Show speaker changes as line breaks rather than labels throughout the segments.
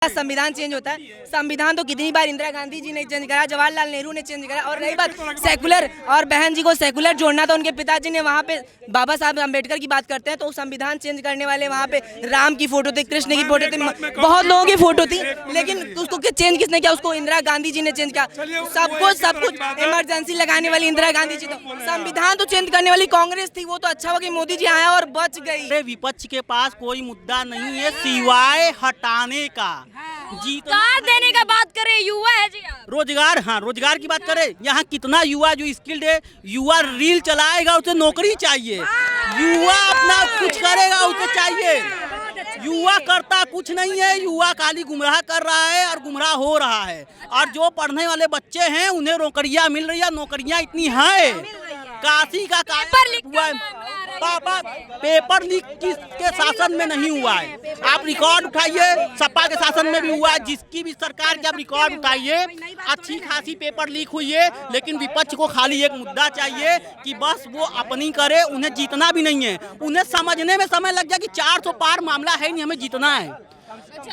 संविधान चेंज होता है। संविधान तो कितनी बार इंदिरा गांधी जी ने चेंज करा, जवाहरलाल नेहरू ने चेंज करा। और रही बात सेकुलर, और बहन जी को सेकुलर जोड़ना था, उनके पिताजी ने वहाँ पे बाबा साहब अम्बेडकर की बात करते हैं तो संविधान चेंज करने वाले वहाँ पे राम की फोटो थी, कृष्ण की फोटो थी, बहुत लोगों की फोटो थी, लेकिन उसको चेंज किसने किया? उसको इंदिरा गांधी जी ने चेंज किया। सब कुछ इमरजेंसी लगाने वाली इंदिरा गांधी जी। तो संविधान तो चेंज करने वाली कांग्रेस थी। वो तो अच्छा हुआ कि मोदी जी आया और बच गई।
विपक्ष के पास कोई मुद्दा नहीं है सिवाय हटाने का।
रोजगार देने का बात करें, युवा है जी आप।
रोजगार, हाँ रोजगार की बात करें। यहाँ कितना युवा जो स्किल्ड है, युवा रील चलाएगा उसे नौकरी चाहिए, युवा अपना कुछ करेगा उसे चाहिए। युवा करता कुछ नहीं है, युवा खाली गुमराह कर रहा है और गुमराह हो रहा है। और जो पढ़ने वाले बच्चे हैं उन्हें नौकरियां मिल रही है, नौकरियां इतनी हैं। काशी का हुआ है, पापा पेपर लीक किसके शासन में नहीं हुआ है? आप रिकॉर्ड उठाइए, सपा के शासन में भी हुआ है। जिसकी भी सरकार के आप रिकॉर्ड उठाइए, अच्छी खासी पेपर लीक हुई है। लेकिन विपक्ष को खाली एक मुद्दा चाहिए कि बस वो अपनी करे, उन्हें जीतना भी नहीं है। उन्हें समझने में समय लग गया कि 400 पार मामला है नहीं, हमें जीतना है।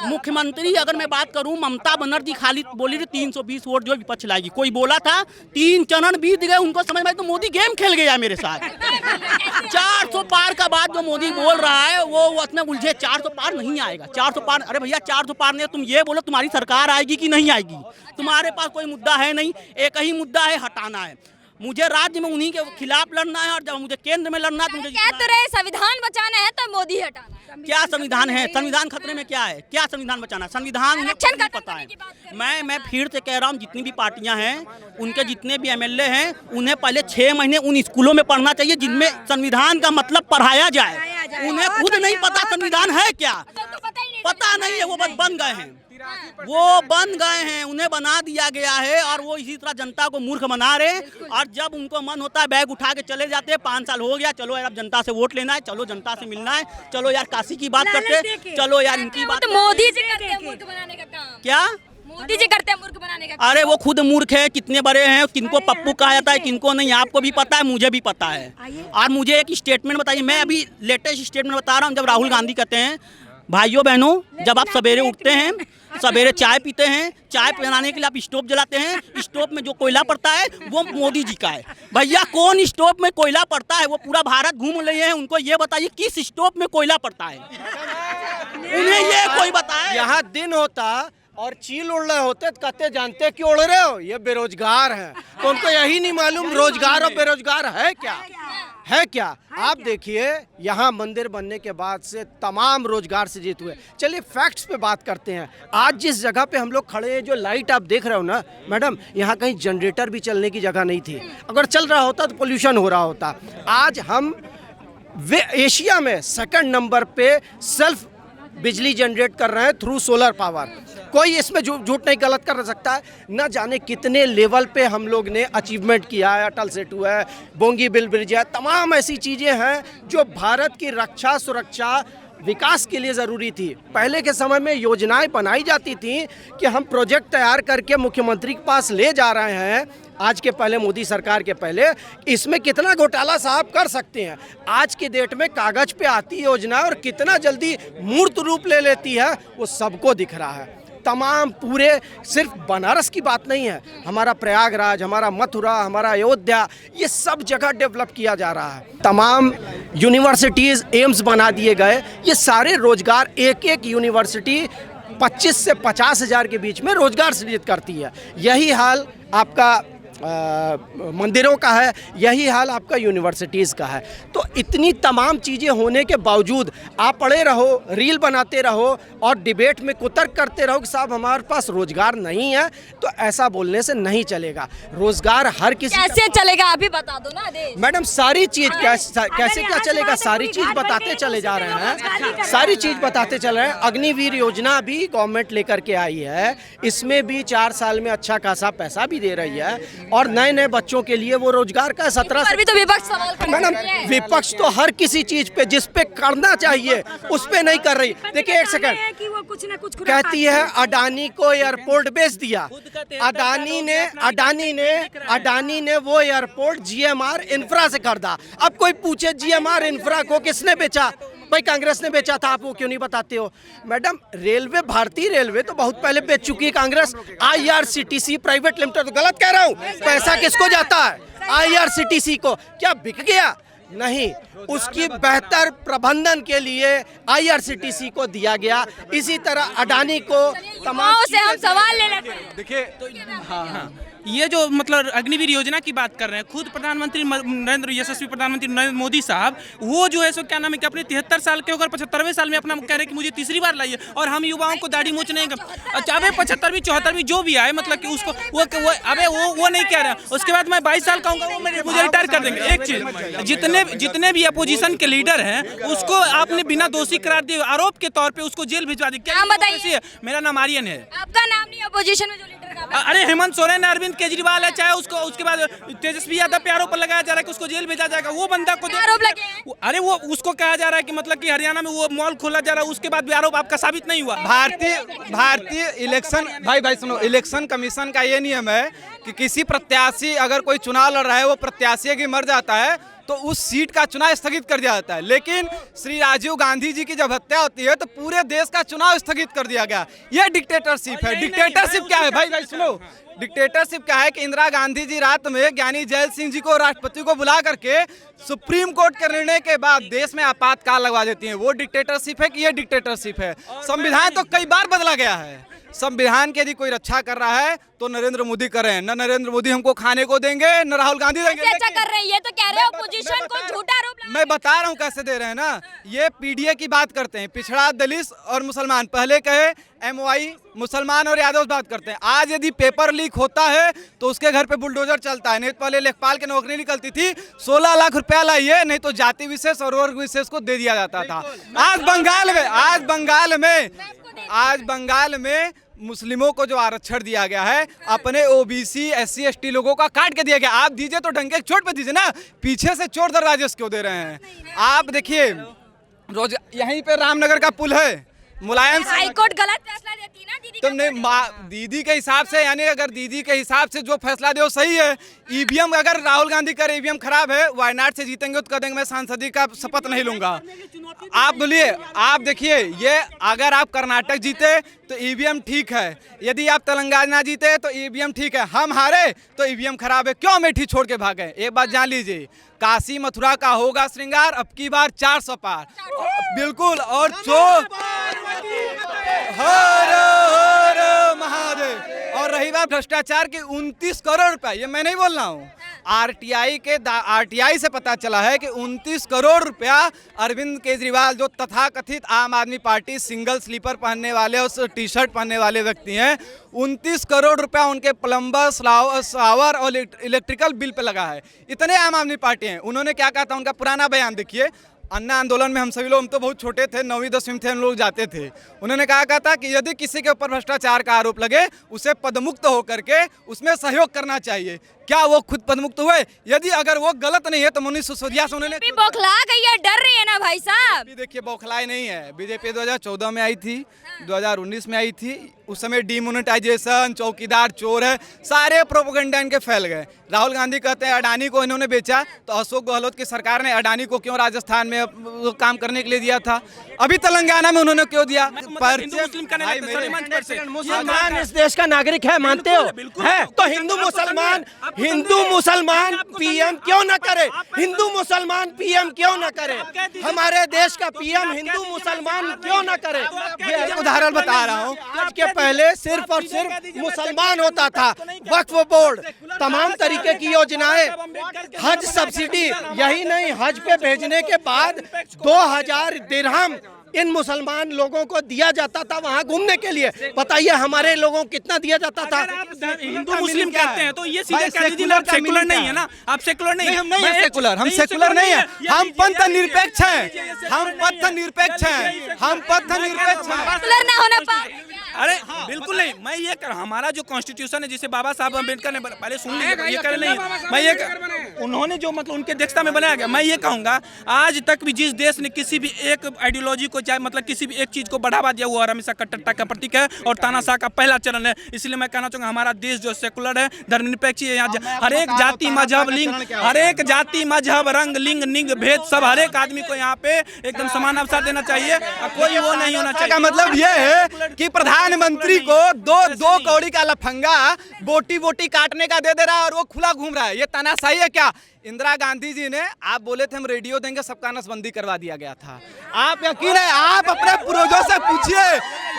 मुख्यमंत्री अगर मैं बात करूं, ममता बनर्जी खाली बोली थी 320 वोट जो विपक्ष लाएगी। कोई बोला था 3 चरण बीत गए, उनको समझ में तो मोदी गेम खेल गया मेरे साथ। 400 पार का बात जो मोदी बोल रहा है वो उसमें उलझे। 400 पार नहीं आएगा, 400 पार। अरे भैया 400 पार नहीं, तुम ये बोलो तुम्हारी सरकार आएगी कि नहीं आएगी। तुम्हारे पास कोई मुद्दा है नहीं, एक ही मुद्दा है, हटाना है। मुझे राज्य में उन्हीं के खिलाफ लड़ना है और जब मुझे केंद्र में लड़ना है तो मुझे
कह तो रहे संविधान बचाना है तो मोदी हटाना।
क्या संविधान है? संविधान खतरे में क्या है? क्या संविधान बचाना? संविधान उन्हें नहीं पता है। मैं फिर से कह रहा हूँ, जितनी भी पार्टियां हैं, उनके जितने भी एमएलए हैं, उन्हें पहले 6 महीने उन स्कूलों में पढ़ना चाहिए जिनमें संविधान का मतलब पढ़ाया जाए। उन्हें खुद नहीं पता संविधान है क्या, पता नहीं है। वो बस बन गए हैं, वो बन गए हैं, उन्हें बना दिया गया है और वो इसी तरह जनता को मूर्ख बना रहे हैं। और जब उनको मन होता है बैग उठा के चले जाते हैं। 5 साल हो गया, चलो यार अब जनता से वोट लेना है, चलो जनता से मिलना है, चलो यार काशी की बात करते, चलो यार इनकी बात।
तो मोदी जी करते हैं मूर्ख बनाने का काम।
क्या
मोदी जी करते हैं मूर्ख बनाने का काम?
अरे वो खुद मूर्ख है, कितने बड़े हैं, किनको पप्पू कहा जाता है, किनको नहीं। आपको भी पता है, मुझे भी पता है। और मुझे एक स्टेटमेंट बताइए, मैं अभी लेटेस्ट स्टेटमेंट बता रहा हूँ। जब राहुल गांधी कहते हैं, भाइयों बहनों, जब आप सवेरे उठते हैं, सवेरे चाय पीते हैं, चाय बनाने के लिए आप स्टोव जलाते हैं, स्टोव में जो कोयला पड़ता है वो मोदी जी का है। भैया कौन स्टोव में कोयला पड़ता है? वो पूरा भारत घूम रहे हैं, उनको ये बताइए किस स्टोव में कोयला पड़ता है, उन्हें ये कोई बताए।
यहाँ दिन होता और चील उड़ रहे होते तो कहते जानते क्यों उड़ रहे हो, ये बेरोजगार है। तो उनको यही नहीं मालूम रोजगार और बेरोजगार है क्या, है क्या। आप देखिए यहाँ मंदिर बनने के बाद से तमाम रोजगार सृजित हुए। चलिए फैक्ट्स पे बात करते हैं। आज जिस जगह पे हम लोग खड़े हैं, जो लाइट आप देख रहे हो ना मैडम, यहाँ कहीं जनरेटर भी चलने की जगह नहीं थी। अगर चल रहा होता तो पोल्यूशन हो रहा होता। आज हम एशिया में 2nd नंबर पे सेल्फ बिजली जनरेट कर रहे हैं थ्रू सोलर पावर। कोई इसमें झूठ नहीं गलत कर सकता है। न जाने कितने लेवल पे हम लोग ने अचीवमेंट किया है। अटल सेतु है, बोंगीबिल ब्रिज है, तमाम ऐसी चीज़ें हैं जो भारत की रक्षा सुरक्षा विकास के लिए ज़रूरी थी। पहले के समय में योजनाएं बनाई जाती थी कि हम प्रोजेक्ट तैयार करके मुख्यमंत्री के पास ले जा रहे हैं। आज के पहले मोदी सरकार के पहले इसमें कितना घोटाला साहब कर सकते हैं। आज की डेट में कागज पे आती योजना और कितना जल्दी मूर्त रूप ले लेती है वो सबको दिख रहा है। तमाम पूरे सिर्फ बनारस की बात नहीं है, हमारा प्रयागराज, हमारा मथुरा, हमारा अयोध्या, ये सब जगह डेवलप किया जा रहा है। तमाम यूनिवर्सिटीज़, एम्स बना दिए गए। ये सारे रोजगार, एक यूनिवर्सिटी 25 से 50 हज़ार के बीच में रोजगार सृजित करती है। यही हाल आपका मंदिरों का है, यही हाल आपका यूनिवर्सिटीज़ का है। तो इतनी तमाम चीज़ें होने के बावजूद आप पढ़े रहो, रील बनाते रहो और डिबेट में कुतर्क करते रहो कि साहब हमारे पास रोजगार नहीं है, तो ऐसा बोलने से नहीं चलेगा। रोजगार हर किसी
कैसे चलेगा अभी बता दो ना देश।
मैडम सारी चीज़ कैसे क्या चलेगा, सारी चीज़ बताते चले जा रहे हैं, सारी चीज़ बताते चल रहे हैं। अग्निवीर योजना भी गवर्नमेंट लेकर के आई है, इसमें भी 4 साल में अच्छा खासा पैसा भी दे रही है और नए नए बच्चों के लिए वो रोजगार का 17
अभी तो विपक्ष सवाल कर
मैडम, विपक्ष तो हर किसी चीज पे जिस पे करना चाहिए उस पे नहीं कर रही। देखिए एक सेकंड, कहती है अडानी को एयरपोर्ट बेच दिया। अडानी ने वो एयरपोर्ट GMR इंफ्रा से खरीदा। अब कोई पूछे GMR इंफ्रा को किसने बेचा, भाई कांग्रेस ने बेचा था, आप वो क्यों नहीं बताते हो? मैडम रेलवे, भारतीय रेलवे तो बहुत पहले बेच चुकी है कांग्रेस। IRCTC प्राइवेट लिमिटेड, तो गलत कह रहा हूँ? पैसा किसको जाता है? IRCTC को। क्या बिक गया? नहीं, उसकी बेहतर प्रबंधन के लिए IRCTC को दिया गया। इसी तरह अडानी को तमाम
से हम सवाल ले लेते हैं।
देखिए ये जो मतलब अग्निवीर योजना की बात कर रहे हैं, खुद प्रधानमंत्री यशस्वी प्रधानमंत्री नरेंद्र मोदी साहब, वो जो है सो क्या नाम है कि अपने 73 साल के होकर 75वें साल में अपना कह रहे हैं कि मुझे तीसरी बार लाइए, और हम युवाओं को दाढ़ी मूछ नहीं चाहे 75वीं 74वीं जो भी आए, मतलब कि उसको वो नहीं कह रहे हैं। उसके बाद मैं 22 साल का हूँ, वो मुझे रिटायर कर देंगे। एक चीज, जितने भी अपोजिशन के लीडर हैं उसको आपने बिना दोषी करार दिए आरोप के तौर पर उसको जेल भिजवा दी। क्या बताइए? मेरा नाम आर्यन है।
आपका नाम नहीं अपोजिशन में जो लीडर का?
अरे हेमंत सोरेन, अरविंद केजरीवाल है, चाहे उसको उसके बाद तेजस्वी यादव पे आरोप लगाया जा रहा है कि उसको जेल भेजा जाएगा। वो बंदा को
आरोप लगे?
अरे वो उसको कहा जा रहा है कि मतलब कि हरियाणा में वो मॉल खोला जा रहा है, उसके बाद भी आरोप आपका साबित नहीं हुआ।
भारतीय इलेक्शन, भाई सुनो, इलेक्शन कमीशन का ये नियम है कि किसी प्रत्याशी अगर कोई चुनाव लड़ रहा है, वो प्रत्याशी की मर जाता है तो उस सीट का चुनाव स्थगित कर दिया जाता है। लेकिन श्री राजीव गांधी जी की जब हत्या होती है तो पूरे देश का चुनाव स्थगित कर दिया गया। ये डिक्टेटरशिप है। डिक्टेटरशिप क्या है भाई सुनो, डिक्टेटरशिप क्या है कि इंदिरा गांधी जी रात में ज्ञानी जैल सिंह जी को, राष्ट्रपति को बुला करके सुप्रीम कोर्ट के निर्णय के बाद देश में आपातकाल लगवा देती हैं। वो डिक्टेटरशिप है कि ये डिक्टेटरशिप है? संविधान तो कई बार बदला गया है। संविधान की यदि कोई रक्षा कर रहा है तो नरेंद्र मोदी कर रहे हैं। न नरेंद्र मोदी हमको खाने को देंगे, न राहुल गांधी देंगे।
अच्छा कर रहे हैं, ये तो कह रहे हो अपोजिशन को झूठा आरोप लगा।
मैं बता रहा हूँ कैसे दे रहे हैं ना। ये पीडीए की बात करते हैं, पिछड़ा, दलित और मुसलमान। पहले कहे MOI, मुसलमान और यादव बात करते हैं। आज यदि पेपर लीक होता है तो उसके घर पे बुलडोजर चलता है। नहीं तो पहले लेखपाल की नौकरी निकलती थी, 16 लाख रुपया लाइए, नहीं तो जाति विशेष और वर्ग विशेष को दे दिया जाता था। आज बंगाल में मुस्लिमों को जो आरक्षण दिया गया है, अपने OBC SC ST लोगों का काट के दिया गया। आप दीजिए तो ढंग के चोट पे दीजिए ना, पीछे से चोर दरवाजे क्यों दे रहे हैं? आप देखिए रोज यहीं पे रामनगर का पुल है, मुलायम से
हाईकोर्ट गलत फैसला देती है ना दीदी।
तुमने दीदी के हिसाब से, यानी अगर दीदी के हिसाब से जो फैसला दे वो सही है। EVM अगर राहुल गांधी का EVM खराब है, वायनाड से जीतेंगे तो कह देंगे मैं सांसदी का शपथ नहीं लूंगा। आप बोलिए, आप देखिए, ये अगर आप कर्नाटक जीते तो EVM ठीक है, यदि आप तेलंगाना जीते तो EVM ठीक है। हम हारे तो EVM खराब है, क्यों अमेठी छोड़ के भागे? एक बात जान लीजिए, काशी मथुरा का होगा श्रृंगार, अब की बार 400 पार बिल्कुल। और जो हर हर महादेव। और रही बात भ्रष्टाचार की, 29 करोड़ रुपए, ये मैं नहीं बोल रहा हूँ, RTI से पता चला है कि 29 करोड़ रुपया अरविंद केजरीवाल, जो तथाकथित आम आदमी पार्टी सिंगल स्लीपर पहनने वाले और टी-शर्ट पहनने वाले व्यक्ति हैं, 29 करोड़ रुपया उनके प्लम्बर, शावर और इलेक्ट्रिकल बिल पे लगा है। इतने आम आदमी पार्टी हैं। उन्होंने क्या कहा था, उनका पुराना बयान देखिए। अन्ना आंदोलन में हम सभी लोग, हम तो बहुत छोटे थे, 9वीं 10वीं में थे, हम लोग जाते थे। उन्होंने कहा था कि यदि किसी के ऊपर भ्रष्टाचार का आरोप लगे, उसे पदमुक्त होकर के उसमें सहयोग करना चाहिए। क्या वो खुद पदमुक्त हुए? यदि अगर वो गलत नहीं है तो मनीष सिसोदिया से उन्होंने
बौखला गई है, डर रही है ना भाई साहब।
देखिए बौखलाई नहीं है। बीजेपी 2014 में आई थी, 2019 में आई थी, उस समय डिमोनेटाइजेशन, चौकीदार चोर है, सारे प्रोपेगेंडा इनके फैल गए। राहुल गांधी कहते हैं अडानी को इन्होंने बेचा, तो अशोक गहलोत की सरकार ने अडानी को क्यों राजस्थान में काम करने के लिए दिया था? अभी तेलंगाना में उन्होंने क्यों दिया?
मुसलमान इस देश का नागरिक है, मानते हो? है तो हिंदू मुसलमान PM क्यों न करे? हिंदू मुसलमान PM क्यों न करे? हमारे देश का PM हिंदू मुसलमान क्यों न करे?
ये एक उदाहरण बता रहा हूँ।
इसके पहले सिर्फ और सिर्फ मुसलमान होता था। वक्फ बोर्ड, तमाम तरीके की योजनाएं, हज सब्सिडी, यही नहीं, हज पे भेजने के बाद 2000 दिरहम इन मुसलमान लोगों को दिया जाता था वहाँ घूमने के लिए। बताइए हमारे लोगों को कितना दिया जाता था?
हिंदू मुस्लिम कहते हैं तो ये सीधे कह दीजिए आप सेकुलर नहीं है ना, आप सेकुलर नहीं है।
हम नहीं है सेकुलर, हम सेकुलर नहीं है, हम पंथ निरपेक्ष हैं, हम पंथ निरपेक्ष हैं, हम पंथ निरपेक्ष हैं।
सेकुलर ना होना
अरे बिल्कुल नहीं, मैं ये कर, हमारा जो कॉन्स्टिट्यूशन है जिसे बाबा साहब अम्बेडकर ने पहले सुन लीजिए, ये कर नहीं, मैं ये उन्होंने जो मतलब उनके अध्यक्षता में बनाया गया, मैं ये कहूँगा आज तक भी जिस देश ने किसी भी एक आइडियोलॉजी को चाहे मतलब किसी भी एक चीज को बढ़ावा दिया हुआ हमेशा कट्टरता का प्रतीक है और तानाशाह का पहला चरण है। इसलिए मैं कहना चाहूँगा हमारा देश जो सेकुलर है, धर्मनिरपेक्ष है, यहाँ हर एक जाति मजहब लिंग, हर एक जाति मजहब रंग लिंग निंग भेद सब हर एक आदमी को यहाँ पे एकदम समान अवसर देना चाहिए, कोई वो नहीं होना चाहिए।
का मतलब ये है कि प्रधानमंत्री को दो कौड़ी का लफंगा बोटी बोटी काटने का दे दे रहा है और वो खुला घूम रहा है, ये तानाशाही है क्या? इंदिरा गांधी जी ने, आप बोले थे हम रेडियो देंगे, सबका नसबंदी करवा दिया गया था। आप यकीन है, आप अपने पूर्वजों से पूछिए,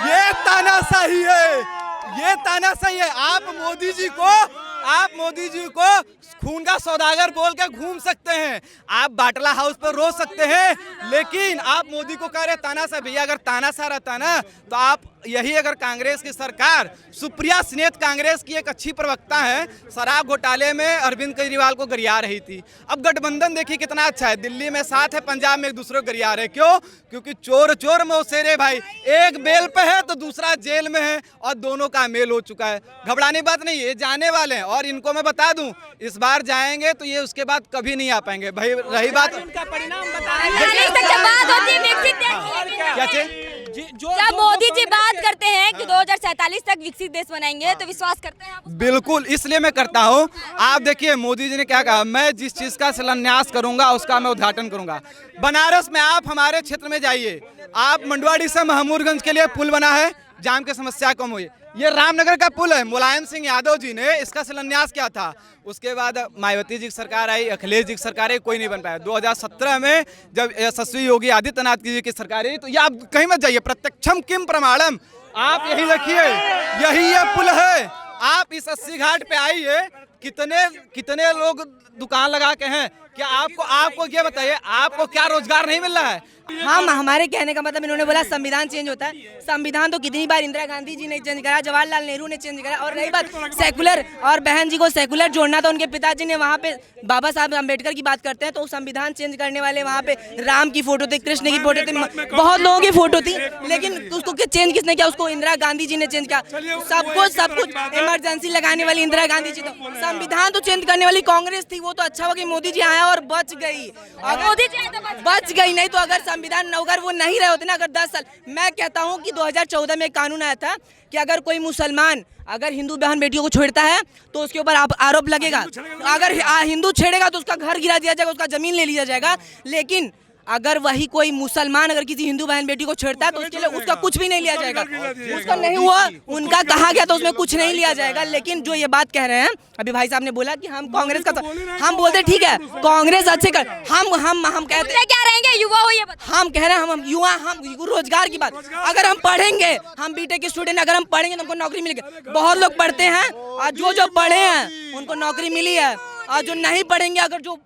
ये तानाशाही है, ये तानाशाही है। आप मोदी जी को खून का सौदागर बोल के घूम सकते हैं, आप बाटला हाउस पर रो सकते हैं, लेकिन आप मोदी को कह रहे तानाशाह। भैया अगर तानाशाह रहता ना तो आप यही, अगर कांग्रेस की सरकार, सुप्रिया सिनेत कांग्रेस की एक अच्छी प्रवक्ता है, शराब घोटाले में अरविंद केजरीवाल को गरिया रही थी। अब गठबंधन देखिए कितना अच्छा है, दिल्ली में साथ है, पंजाब में एक दूसरे को गरिया रहे। क्यों? क्योंकि चोर चोर मौसेरे भाई, एक बेल पे है तो दूसरा जेल में है और दोनों का मेल हो चुका है। घबराने बात नहीं, ये जाने वाले हैं और इनको मैं बता दूं, इस बार जाएंगे तो ये उसके बाद कभी नहीं आ पाएंगे भाई। रही बात
उनका परिणाम
क्या चीज?
जब मोदी जी बात करते हैं कि 2047 तक विकसित देश बनाएंगे तो विश्वास करते हैं आप?
बिल्कुल, इसलिए मैं करता हूँ। आप देखिए मोदी जी ने क्या कहा, मैं जिस चीज़ का शिलान्यास करूंगा उसका मैं उद्घाटन करूंगा। बनारस में आप हमारे क्षेत्र में जाइए, आप मंडवाड़ी से महमूदगंज के लिए पुल बना है, जाम की समस्या कम हुई। ये रामनगर का पुल है, मुलायम सिंह यादव जी ने इसका शिलान्यास किया था। उसके बाद मायावती जी की सरकार आई, अखिलेश जी की सरकार आई, कोई नहीं बन पाया। 2017 में जब यशस्वी योगी आदित्यनाथ जी की सरकार आई तो ये आप कहीं मत जाइए, प्रत्यक्षम किम प्रमाणम, आप यही देखिए, यही ये पुल है। आप इस 80 घाट पे आइए, कितने लोग दुकान लगा के हैं। क्या आपको ये बताइए, आपको क्या रोजगार नहीं मिल रहा है?
हम, हमारे कहने का मतलब, इन्होंने बोला संविधान चेंज होता है। संविधान तो कितनी बार इंदिरा गांधी जी ने चेंज करा, जवाहरलाल नेहरू ने चेंज करा। और रही बात सेकुलर, और बहन जी को सेकुलर जोड़ना था, उनके पिताजी ने वहाँ पे बाबा साहब अम्बेडकर की बात करते हैं तो संविधान चेंज करने वाले वहाँ पे राम की फोटो थी, कृष्ण की फोटो थी, बहुत लोगों की फोटो थी, लेकिन उसको चेंज किसने किया? उसको इंदिरा गांधी जी ने चेंज किया। सब कुछ इमरजेंसी लगाने वाली इंदिरा गांधी जी, तो संविधान तो चेंज करने वाली कांग्रेस थी। वो तो अच्छा हुआ कि मोदी जी आया और बच गई,
मोदी जी
बच गई, नहीं तो अगर संविधान अगर वो नहीं रहे होते ना, अगर 10 साल, मैं कहता हूँ कि 2014 में एक कानून आया था कि अगर कोई मुसलमान अगर हिंदू बहन बेटियों को छेड़ता है तो उसके ऊपर आरोप लगेगा। अगर हिंदू छेड़ेगा तो उसका घर गिरा दिया जाएगा, उसका जमीन ले लिया जाएगा। लेकिन अगर वही कोई मुसलमान अगर किसी हिंदू बहन बेटी को छेड़ता है तो उसके लिए उसका कुछ भी नहीं लिया जाएगा। उसका नहीं हुआ, उनका कहा गया तो उसमें कुछ नहीं लिया जाएगा। लेकिन जो ये बात कह रहे हैं अभी भाई साहब ने बोला कि हम कांग्रेस का, हम बोलते ठीक है कांग्रेस अच्छे कर, हम कहते हैं
क्या रहेंगे, युवा हो ये बता।
हम कह रहे हैं हम युवा, हम रोजगार की बात, अगर हम पढ़ेंगे, हम बीटेक के स्टूडेंट, अगर हम पढ़ेंगे तो हमको नौकरी मिलेगी। बहुत लोग पढ़ते हैं और जो पढ़े हैं उनको नौकरी मिली है, और जो नहीं पढ़ेंगे, अगर जो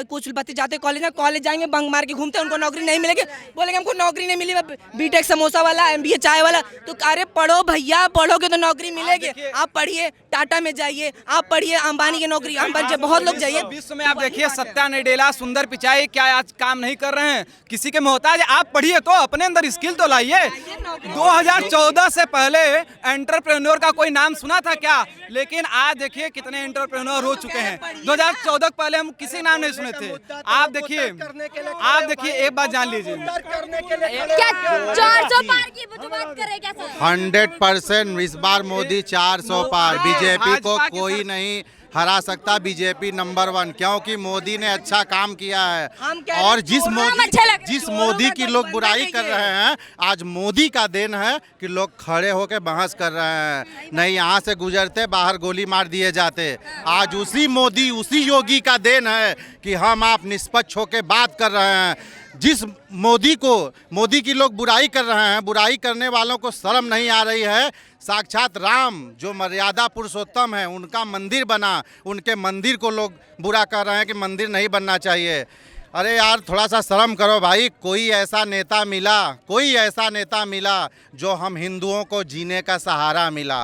कुछ बच्चे जाते कॉलेज में, कॉलेज जाएंगे बंक मार के घूमते हैं, उनको नौकरी नहीं मिलेगी, बोलेंगे हमको नौकरी नहीं मिली, बीटेक समोसा वाला, एमबीए चाय वाला। तो अरे पढ़ो भैया, पढ़ोगे तो नौकरी मिलेगी। आप पढ़िए, टाटा में जाइए, आप पढ़िए, अंबानी की नौकरी, बहुत लोग जाइए।
विश्व में आप देखिए सत्या नडेला, सुंदर पिचाई क्या आज काम नहीं कर रहे हैं, किसी के मोहताज। आप पढ़िए तो अपने अंदर स्किल तो लाइए। 2014 से पहले एंटरप्रेन्योर का कोई नाम सुना था क्या? लेकिन आज देखिए कितने एंटरप्रेन्योर हो चुके हैं। 2014 पहले हम किसी नाम नहीं सुने थे। आप देखिए एक बात जान लीजिए,
क्या 400 पार की बात कर रहे हैं क्या सर?
100% इस बार मोदी 400 पार, बीजेपी को कोई नहीं हरा सकता। बीजेपी नंबर 1, क्योंकि मोदी ने अच्छा काम किया है। और जिस मोदी की लोग बुराई कर रहे हैं, आज मोदी का देन है कि लोग खड़े होकर बहस कर रहे हैं। नहीं यहाँ से गुजरते बाहर गोली मार दिए जाते। आज उसी मोदी, उसी योगी का देन है कि हम आप निष्पक्ष होकर बात कर रहे हैं। जिस मोदी की लोग बुराई कर रहे हैं, बुराई करने वालों को शर्म नहीं आ रही है। साक्षात राम जो मर्यादा पुरुषोत्तम है, उनका मंदिर बना, उनके मंदिर को लोग बुरा कर रहे हैं कि मंदिर नहीं बनना चाहिए। अरे यार थोड़ा सा शर्म करो भाई। कोई ऐसा नेता मिला जो हम हिंदुओं को जीने का सहारा मिला।